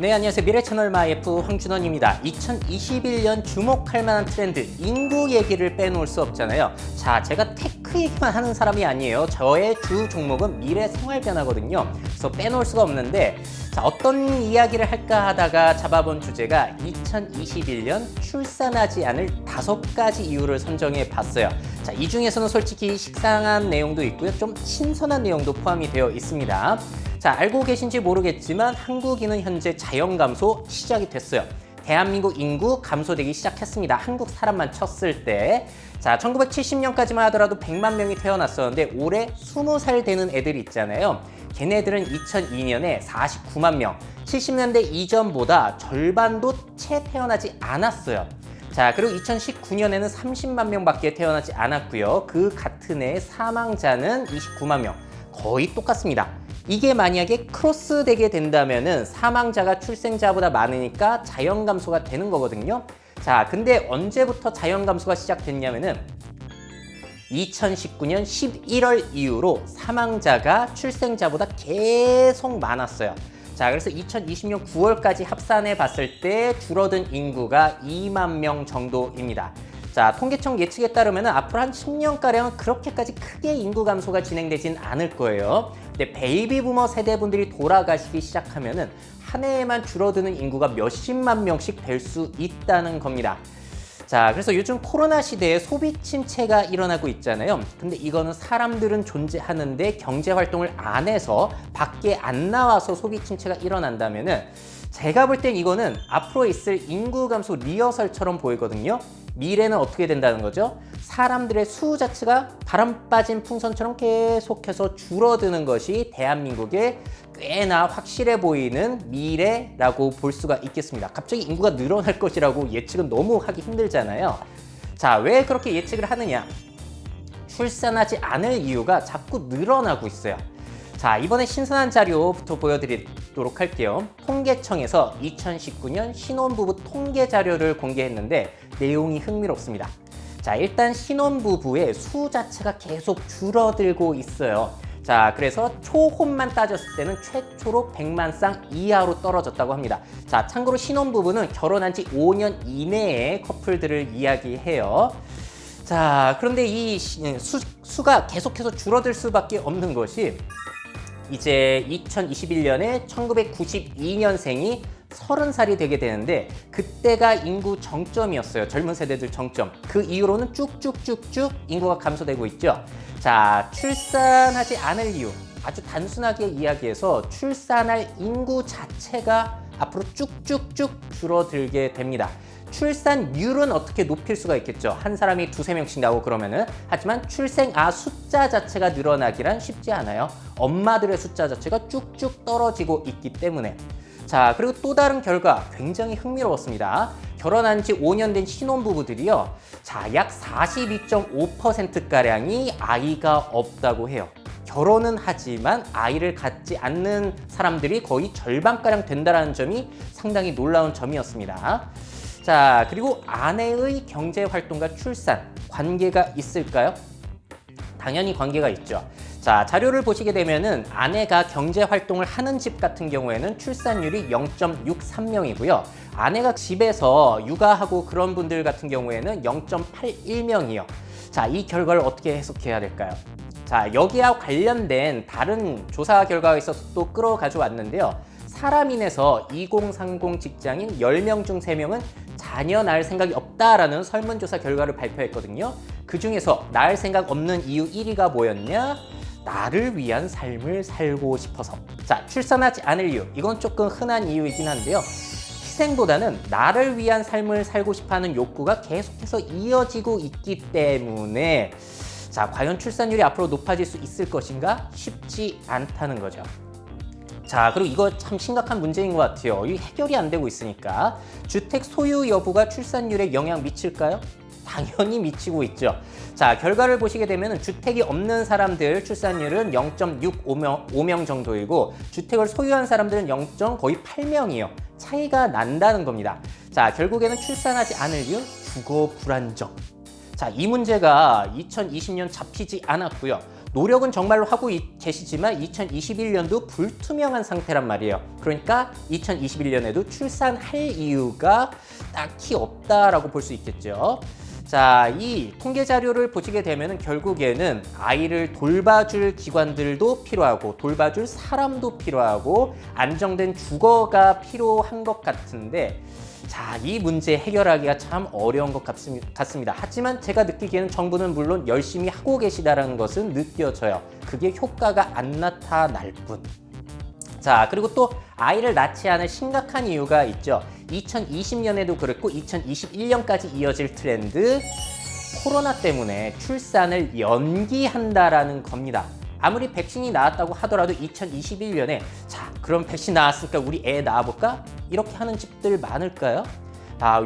네, 안녕하세요. 미래채널 마이프 황준원입니다. 2021년 주목할 만한 트렌드, 인구 얘기를 빼놓을 수 없잖아요. 자, 제가 테크 얘기만 하는 사람이 아니에요. 저의 주 종목은 미래생활변화거든요. 그래서 빼놓을 수가 없는데, 자, 어떤 이야기를 할까 하다가 잡아본 주제가 2021년 출산하지 않을 5가지 이유를 선정해 봤어요. 자, 이 중에서는 솔직히 식상한 내용도 있고요. 좀 신선한 내용도 포함이 되어 있습니다. 자, 알고 계신지 모르겠지만 한국인은 현재 자연 감소 시작이 됐어요. 대한민국 인구 감소되기 시작했습니다. 한국 사람만 쳤을 때. 자, 1970년까지만 하더라도 100만 명이 태어났었는데 올해 20살 되는 애들이 있잖아요. 걔네들은 2002년에 49만 명, 70년대 이전보다 절반도 채 태어나지 않았어요. 자, 그리고 2019년에는 30만 명밖에 태어나지 않았고요. 그 같은 해 사망자는 29만 명, 거의 똑같습니다. 이게 만약에 크로스 되게 된다면은 사망자가 출생자보다 많으니까 자연 감소가 되는 거거든요. 자, 근데 언제부터 자연 감소가 시작됐냐면은 2019년 11월 이후로 사망자가 출생자보다 계속 많았어요. 자, 그래서 2020년 9월까지 합산해 봤을 때 줄어든 인구가 2만 명 정도입니다. 자, 통계청 예측에 따르면 앞으로 한 10년가량은 그렇게까지 크게 인구 감소가 진행되진 않을 거예요. 근데 베이비 부머 세대분들이 돌아가시기 시작하면은 한 해에만 줄어드는 인구가 몇십만 명씩 될 수 있다는 겁니다. 자, 그래서 요즘 코로나 시대에 소비 침체가 일어나고 있잖아요. 근데 이거는 사람들은 존재하는데 경제 활동을 안 해서 밖에 안 나와서 소비 침체가 일어난다면은 제가 볼 땐 이거는 앞으로 있을 인구 감소 리허설처럼 보이거든요. 미래는 어떻게 된다는 거죠? 사람들의 수 자체가 바람 빠진 풍선처럼 계속해서 줄어드는 것이 대한민국의 꽤나 확실해 보이는 미래라고 볼 수가 있겠습니다. 갑자기 인구가 늘어날 것이라고 예측은 너무 하기 힘들잖아요. 자, 왜 그렇게 예측을 하느냐? 출산하지 않을 이유가 자꾸 늘어나고 있어요. 자, 이번에 신선한 자료부터 보여드리도록 할게요. 통계청에서 2019년 신혼부부 통계 자료를 공개했는데 내용이 흥미롭습니다. 자, 일단 신혼부부의 수 자체가 계속 줄어들고 있어요. 자, 그래서 초혼만 따졌을 때는 최초로 100만 쌍 이하로 떨어졌다고 합니다. 자, 참고로 신혼부부는 결혼한 지 5년 이내의 커플들을 이야기해요. 자, 그런데 이 수가 계속해서 줄어들 수밖에 없는 것이 이제 2021년에 1992년생이 30살이 되게 되는데 그때가 인구 정점이었어요. 젊은 세대들 정점. 그 이후로는 쭉쭉쭉쭉 인구가 감소되고 있죠. 자, 출산하지 않을 이유. 아주 단순하게 이야기해서 출산할 인구 자체가 앞으로 쭉쭉쭉 줄어들게 됩니다. 출산율은 어떻게 높일 수가 있겠죠. 한 사람이 2~3명씩 나오고 그러면은. 하지만 출생아 숫자 자체가 늘어나기란 쉽지 않아요. 엄마들의 숫자 자체가 쭉쭉 떨어지고 있기 때문에. 자, 그리고 또 다른 결과 굉장히 흥미로웠습니다. 결혼한 지 5년 된 신혼부부들이요. 자, 약 42.5%가량이 아이가 없다고 해요. 결혼은 하지만 아이를 갖지 않는 사람들이 거의 절반가량 된다는 점이 상당히 놀라운 점이었습니다. 자, 그리고 아내의 경제활동과 출산, 관계가 있을까요? 당연히 관계가 있죠. 자, 자료를 보시게 되면은 아내가 경제활동을 하는 집 같은 경우에는 출산율이 0.63명이고요. 아내가 집에서 육아하고 그런 분들 같은 경우에는 0.81명이요. 자, 이 결과를 어떻게 해석해야 될까요? 자, 여기와 관련된 다른 조사 결과가 있어서 또 끌어가져 왔는데요. 사람인에서 2030 직장인 10명 중 3명은 자녀 낳을 생각이 없다라는 설문조사 결과를 발표했거든요. 그 중에서 낳을 생각 없는 이유 1위가 뭐였냐? 나를 위한 삶을 살고 싶어서. 자, 출산하지 않을 이유. 이건 조금 흔한 이유이긴 한데요. 희생보다는 나를 위한 삶을 살고 싶어하는 욕구가 계속해서 이어지고 있기 때문에 자, 과연 출산율이 앞으로 높아질 수 있을 것인가? 쉽지 않다는 거죠. 자, 그리고 이거 참 심각한 문제인 것 같아요. 이 해결이 안 되고 있으니까. 주택 소유 여부가 출산율에 영향 미칠까요? 당연히 미치고 있죠. 자, 결과를 보시게 되면 주택이 없는 사람들 출산율은 0.65명 정도이고 주택을 소유한 사람들은 0.8명이에요. 차이가 난다는 겁니다. 자, 결국에는 출산하지 않을 이유, 주거 불안정. 자, 이 문제가 2020년 잡히지 않았고요. 노력은 정말로 하고 계시지만 2021년도 불투명한 상태란 말이에요. 그러니까 2021년에도 출산할 이유가 딱히 없다라고 볼 수 있겠죠. 자, 이 통계 자료를 보시게 되면 결국에는 아이를 돌봐줄 기관들도 필요하고 돌봐줄 사람도 필요하고 안정된 주거가 필요한 것 같은데, 자, 이 문제 해결하기가 참 어려운 것 같습니다. 하지만 제가 느끼기에는 정부는 물론 열심히 하고 계시다는 것은 느껴져요. 그게 효과가 안 나타날 뿐. 자, 그리고 또 아이를 낳지 않을 심각한 이유가 있죠. 2020년에도 그랬고 2021년까지 이어질 트렌드, 코로나 때문에 출산을 연기한다라는 겁니다. 아무리 백신이 나왔다고 하더라도 2021년에 자, 그럼 백신 나왔으니까 우리 애 낳아볼까? 이렇게 하는 집들 많을까요?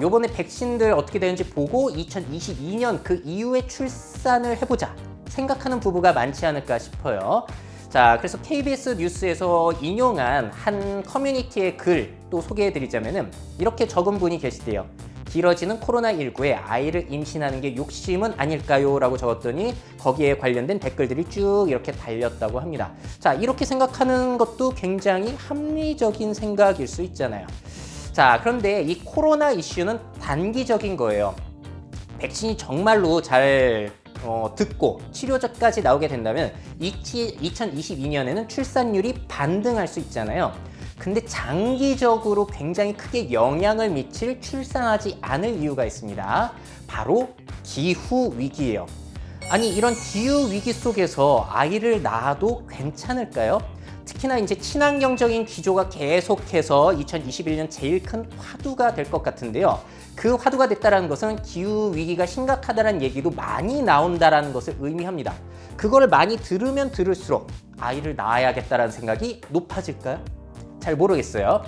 요번에 백신들 어떻게 되는지 보고 2022년 그 이후에 출산을 해보자 생각하는 부부가 많지 않을까 싶어요. 자, 그래서 KBS 뉴스에서 인용한 한 커뮤니티의 글 또 소개해드리자면은 이렇게 적은 분이 계시대요. 길어지는 코로나19에 아이를 임신하는 게 욕심은 아닐까요? 라고 적었더니 거기에 관련된 댓글들이 쭉 이렇게 달렸다고 합니다. 자, 이렇게 생각하는 것도 굉장히 합리적인 생각일 수 있잖아요. 자, 그런데 이 코로나 이슈는 단기적인 거예요. 백신이 정말로 잘 듣고 치료제까지 나오게 된다면 2022년에는 출산율이 반등할 수 있잖아요. 근데 장기적으로 굉장히 크게 영향을 미칠 출산하지 않을 이유가 있습니다. 바로 기후 위기예요. 아니, 이런 기후 위기 속에서 아이를 낳아도 괜찮을까요? 특히나 이제 친환경적인 기조가 계속해서 2021년 제일 큰 화두가 될 것 같은데요. 그 화두가 됐다는 것은 기후 위기가 심각하다는 얘기도 많이 나온다는 것을 의미합니다. 그걸 많이 들으면 들을수록 아이를 낳아야겠다는 생각이 높아질까요? 잘 모르겠어요.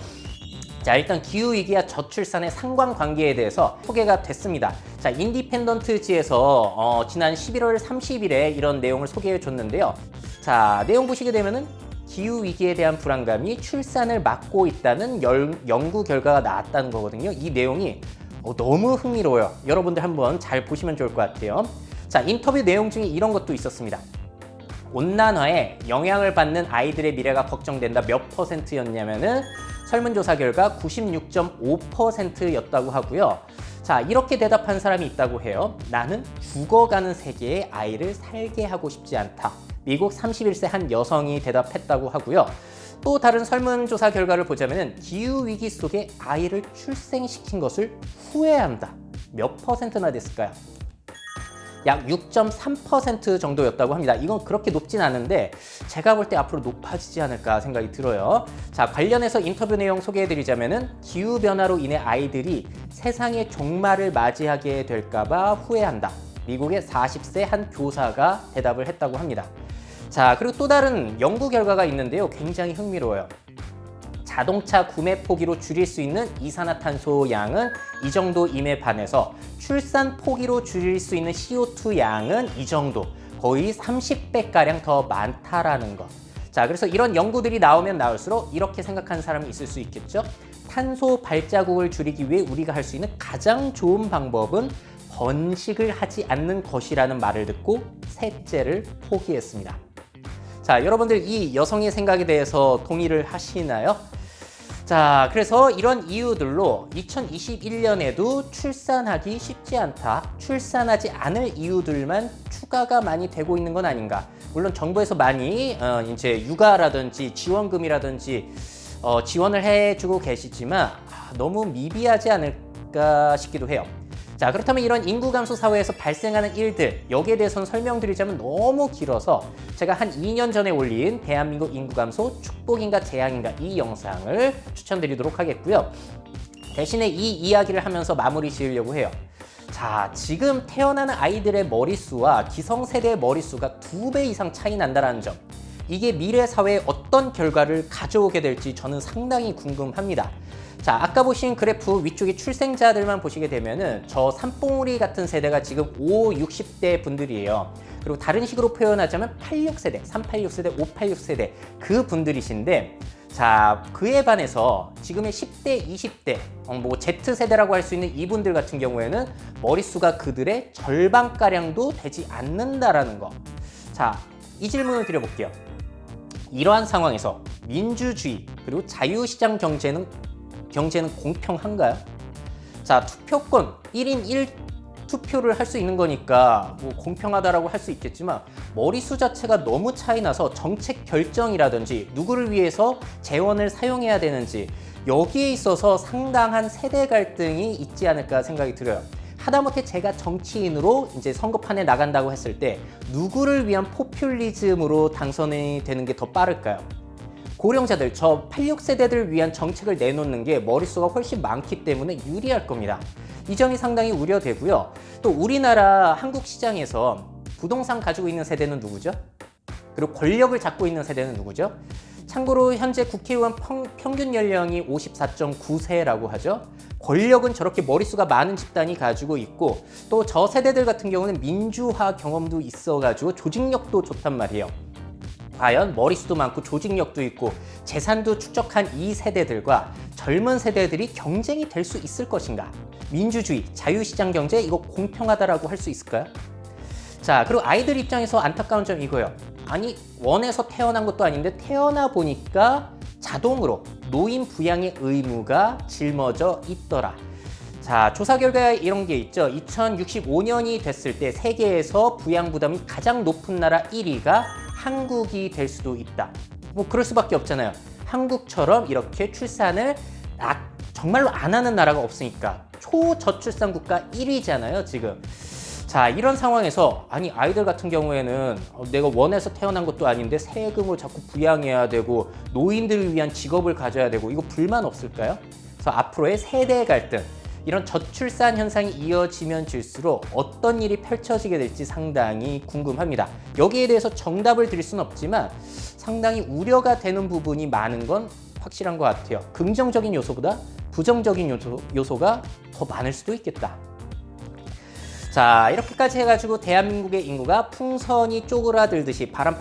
자, 일단 기후위기와 저출산의 상관관계에 대해서 소개가 됐습니다. 자, 인디펜던트지에서 지난 11월 30일에 이런 내용을 소개해 줬는데요. 자, 내용 보시게 되면은 기후위기에 대한 불안감이 출산을 막고 있다는 연구 결과가 나왔다는 거거든요. 이 내용이 너무 흥미로워요. 여러분들 한번 잘 보시면 좋을 것 같아요. 자, 인터뷰 내용 중에 이런 것도 있었습니다. 온난화에 영향을 받는 아이들의 미래가 걱정된다 몇 %였냐면은 설문조사 결과 96.5%였다고 하고요. 자, 이렇게 대답한 사람이 있다고 해요. 나는 죽어가는 세계에 아이를 살게 하고 싶지 않다. 미국 31세 한 여성이 대답했다고 하고요. 또 다른 설문조사 결과를 보자면 기후위기 속에 아이를 출생시킨 것을 후회한다. 몇 %나 됐을까요? 약 6.3% 정도였다고 합니다. 이건 그렇게 높진 않은데 제가 볼 때 앞으로 높아지지 않을까 생각이 들어요. 자, 관련해서 인터뷰 내용 소개해드리자면은 기후변화로 인해 아이들이 세상의 종말을 맞이하게 될까봐 후회한다. 미국의 40세 한 교사가 대답을 했다고 합니다. 자, 그리고 또 다른 연구 결과가 있는데요. 굉장히 흥미로워요. 자동차 구매 포기로 줄일 수 있는 이산화탄소 양은 이 정도임에 반해서 출산 포기로 줄일 수 있는 CO2 양은 이 정도, 거의 30배가량 더 많다라는 것. 자, 그래서 이런 연구들이 나오면 나올수록 이렇게 생각하는 사람이 있을 수 있겠죠. 탄소 발자국을 줄이기 위해 우리가 할 수 있는 가장 좋은 방법은 번식을 하지 않는 것이라는 말을 듣고 셋째를 포기했습니다. 자, 여러분들 이 여성의 생각에 대해서 동의를 하시나요? 자, 그래서 이런 이유들로 2021년에도 출산하기 쉽지 않다. 출산하지 않을 이유들만 추가가 많이 되고 있는 건 아닌가. 물론 정부에서 많이 이제 육아라든지 지원금이라든지 지원을 해주고 계시지만 너무 미비하지 않을까 싶기도 해요. 자, 그렇다면 이런 인구 감소 사회에서 발생하는 일들, 여기에 대해서는 설명드리자면 너무 길어서 제가 한 2년 전에 올린 대한민국 인구 감소 축복인가 재앙인가 이 영상을 추천드리도록 하겠고요. 대신에 이 이야기를 하면서 마무리 지으려고 해요. 자, 지금 태어나는 아이들의 머릿수와 기성세대의 머릿수가 2배 이상 차이 난다는 점. 이게 미래 사회에 어떤 결과를 가져오게 될지 저는 상당히 궁금합니다. 자, 아까 보신 그래프 위쪽에 출생자들만 보시게 되면은 저 산봉우리 같은 세대가 지금 60대 분들이에요. 그리고 다른 식으로 표현하자면 86세대, 386세대, 586세대 그 분들이신데, 자, 그에 반해서 지금의 10대, 20대, 뭐 Z세대라고 할 수 있는 이분들 같은 경우에는 머릿수가 그들의 절반가량도 되지 않는다라는 거. 자, 이 질문을 드려볼게요. 이러한 상황에서 민주주의 그리고 자유시장 경제는 공평한가요? 자, 투표권 1인 1투표를 할 수 있는 거니까 뭐 공평하다라고 할 수 있겠지만 머리수 자체가 너무 차이 나서 정책 결정이라든지 누구를 위해서 재원을 사용해야 되는지 여기에 있어서 상당한 세대 갈등이 있지 않을까 생각이 들어요. 하다못해 제가 정치인으로 이제 선거판에 나간다고 했을 때 누구를 위한 포퓰리즘으로 당선이 되는 게 더 빠를까요? 고령자들, 저 86세대들을 위한 정책을 내놓는 게 머릿수가 훨씬 많기 때문에 유리할 겁니다. 이 점이 상당히 우려되고요. 또 우리나라 한국 시장에서 부동산 가지고 있는 세대는 누구죠? 그리고 권력을 잡고 있는 세대는 누구죠? 참고로 현재 국회의원 평균 연령이 54.9세라고 하죠. 권력은 저렇게 머릿수가 많은 집단이 가지고 있고 또 저 세대들 같은 경우는 민주화 경험도 있어가지고 조직력도 좋단 말이에요. 과연 머릿수도 많고 조직력도 있고 재산도 축적한 이 세대들과 젊은 세대들이 경쟁이 될 수 있을 것인가? 민주주의, 자유시장 경제 이거 공평하다라고 할 수 있을까요? 자, 그리고 아이들 입장에서 안타까운 점 이거예요. 아니, 원해서 태어난 것도 아닌데 태어나 보니까 자동으로 노인 부양의 의무가 짊어져 있더라. 자, 조사 결과에 이런 게 있죠. 2065년이 됐을 때 세계에서 부양 부담이 가장 높은 나라 1위가 한국이 될 수도 있다. 뭐 그럴 수밖에 없잖아요. 한국처럼 이렇게 출산을 정말로 안 하는 나라가 없으니까 초저출산 국가 1위잖아요, 지금. 자, 이런 상황에서 아니 아이들 같은 경우에는 내가 원해서 태어난 것도 아닌데 세금을 자꾸 부양해야 되고 노인들을 위한 직업을 가져야 되고 이거 불만 없을까요? 그래서 앞으로의 세대 갈등 이런 저출산 현상이 이어지면 질수록 어떤 일이 펼쳐지게 될지 상당히 궁금합니다. 여기에 대해서 정답을 드릴 수는 없지만 상당히 우려가 되는 부분이 많은 건 확실한 것 같아요. 긍정적인 요소보다 부정적인 요소가 더 많을 수도 있겠다. 자, 이렇게까지 해가지고 대한민국의 인구가 풍선이 쪼그라들듯이 바람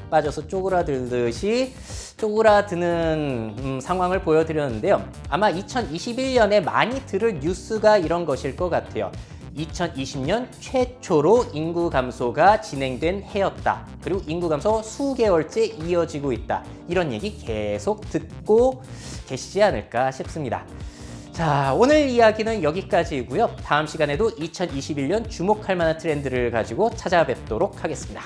빠져서 쪼그라들듯이 쪼그라드는 상황을 보여드렸는데요. 아마 2021년에 많이 들을 뉴스가 이런 것일 것 같아요. 2020년 최초로 인구 감소가 진행된 해였다. 그리고 인구 감소 수개월째 이어지고 있다. 이런 얘기 계속 듣고 계시지 않을까 싶습니다. 자, 오늘 이야기는 여기까지이고요. 다음 시간에도 2021년 주목할 만한 트렌드를 가지고 찾아뵙도록 하겠습니다.